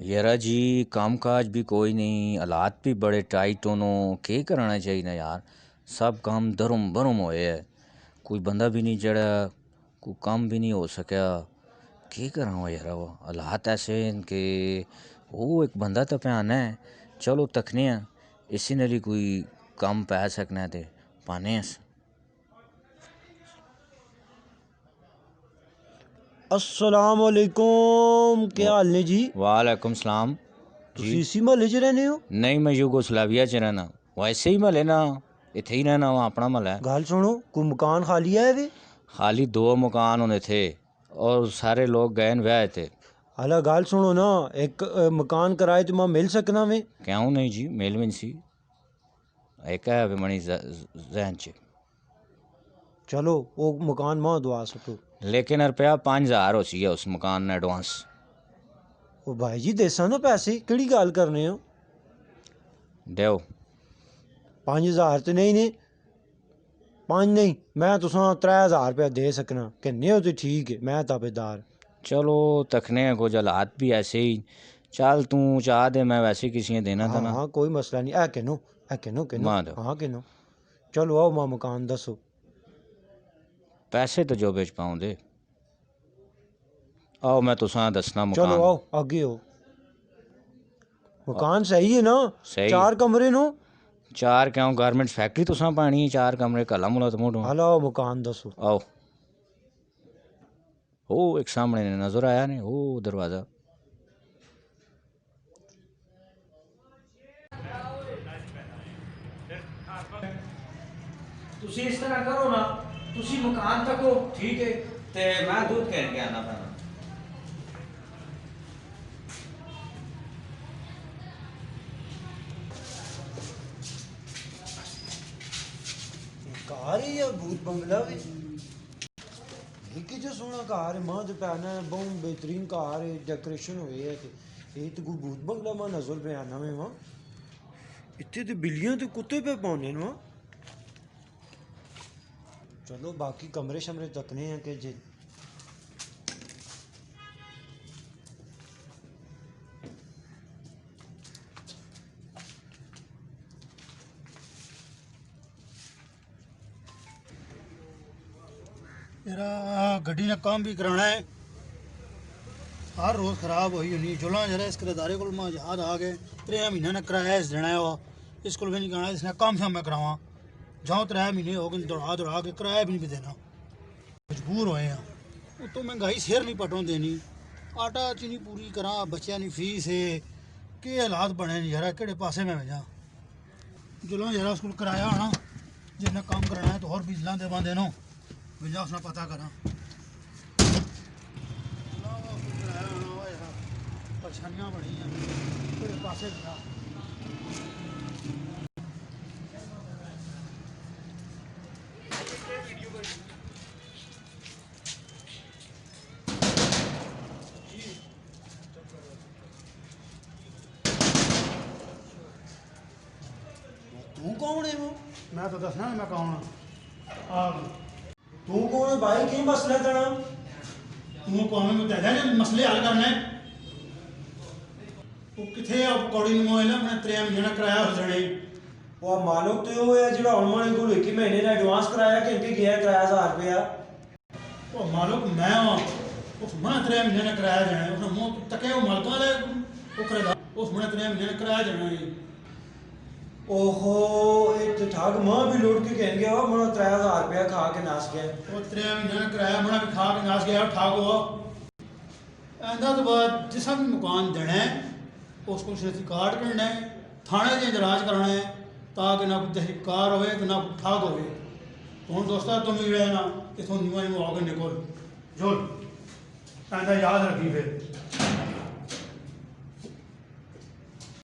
यारा जी काम काज भी कोई नहीं, हालात भी बड़े टाइट होनो। के करना चाहिए ना यार, सब काम धर्म भरम होए है। कोई बंदा भी नहीं चढ़ा, कोई काम भी नहीं हो सका। के करा हुआ यार, वो हालात ऐसे हैं कि वो एक बंदा तो पे आना है। चलो तकने हैं, इसी ने कोई काम पै सकना है ते पाने हैं। अस्सलाम वालेकुम, क्या हाल ने जी? वालेकुम सलाम जी। तुसी इसी महल्ले च रहने हो? नहीं, मैं यूगोस्लाविया च रहना। वैसे ही महल है ना, इत्थे ही रहना, वहाँ अपना महल है। गल सुनो, कोई मकान खाली है वे? खाली 2 मकान होने थे और सारे लोग गए न व्याह थे। हाला गल सुनो ना, एक मकान कराए तो मैं मिल सकना वे? क्यों नहीं जी, मेल मिल सी एक है अभी मणि जहन च। चलो वो मकान मां दवा सको। लेकिन रुपया 5,000 हो सी है उस मकान ने एडवांस। ओ भाई जी देसा ना पैसे, केड़ी गल करने हो? देओ। 5,000 तो नहीं ने, 5 नहीं, मैं तुसा 3,000 रुपया दे सकना। किन्ने हो तो ठीक है, मैं ताबेदार। चलो तकने हैं, कुछ हालात भी ऐसे ही। चल तू चाह दे, मैं वैसे ही किसी ने देना था हाँ ना। हाँ कोई मसला नहीं, है किनो मां दो हाँ किनो। चलो आओ मां मकान दसो। पैसे तो जो बेच पाऊँ दे। आओ मैं तुसा दसना चलो मकान। आओ आगे हो। मकान सही है ना? सही। 4 कमरे नो? 4 क्यों, गारमेंट्स फैक्ट्री तुसा पानी 4 कमरे कला मुला तो मोटो। हाल आओ मकान दसो। आओ। ओ एक सामने ने नजर आया ने, ओ दरवाजा। ਤੁਸੀਂ ਇਸ ਤਰ੍ਹਾਂ ਕਰੋ ਨਾ, ਤੁਸੀਂ ਮਕਾਨ ਤੱਕੋ ਠੀਕ ਹੈ ਤੇ ਮੈਂ ਦੁੱਧ ਕਹਿਣ ਕੇ ਆਣਾ ਪੈਣਾ। घर है या भूत बंगला भी? जो सोना घर है, मां तो पैना है, बहुत बेहतरीन घर है, डेकोरेशन हुई है। ये तो कोई भूत बंगला मां नजर पे आना में मां। इतने तो बिल्लियां तो कुत्ते पे पौने मां। चलो बाकी कमरे शमरे तकने हैं कि जे। मेरा गड्डी ने काम भी कराना है, हर रोज़ ख़राब हुई होनी जुला जरा इस किराएदारे को मैं याद आ गए 3 महीने ने किराया इस देना है। वो इस को भी नहीं कहना इसने काम शाम मैं करावा जाऊँ 3 महीने हो गए दौड़ा दौड़ा के किराया भी नहीं देना, मजबूर होए हैं। वो तो महंगाई सिर नहीं पटों देनी, आटा चीनी पूरी करा बच्चों की फीस है, के हालात बने नहीं यार, केड़े पासे में भेजा जुला जरा स्कूल किराया आना जिन्हें काम कराना है तो और बिजला दे बंदे नो भेजा उसने पता करा। परेशानियां बड़ी हैं, केड़े पासे भेजा। तू कौन है वो? मैं तो दसना मैं कौन आ तू कौन है भाई, की मसला है तेरा? तू कौन में तैदा जो मसले हल करने वो किथे पकौड़ी मोबाइल मैं 3 महीने कराया उस जने। वो मालूम तो वो है जो उन्होंने को एक महीने ने एडवांस कराया कि इनके गया किराया 1,000 रुपया। वो मालूम मैं उस मैं 3 महीने ने कराया जाना उसने मुंह तके वो मालका ले वो करेगा उस मैंने 3 महीने ने कराया जाना। ओहो ये तो ठग मां भी लौट के कहेंगे वो मनो 3,000 रुपया खा के नास गया। वो 3 महीने ने कराया मैं भी खा के नाश गया ठाक हुआ। आंदा तो बाद जिसा भी मकान देना है उसको शनाख्ती कार्ड करना है, थाने से इंदराज करना है ताकि ना कोई तहरीकार होए तो ना कोई ठाक होए। तो हम दोस्ता तुम ही रहना कि तुम नीवा नीवा होकर निकल जोल आंदा याद रखी फिर।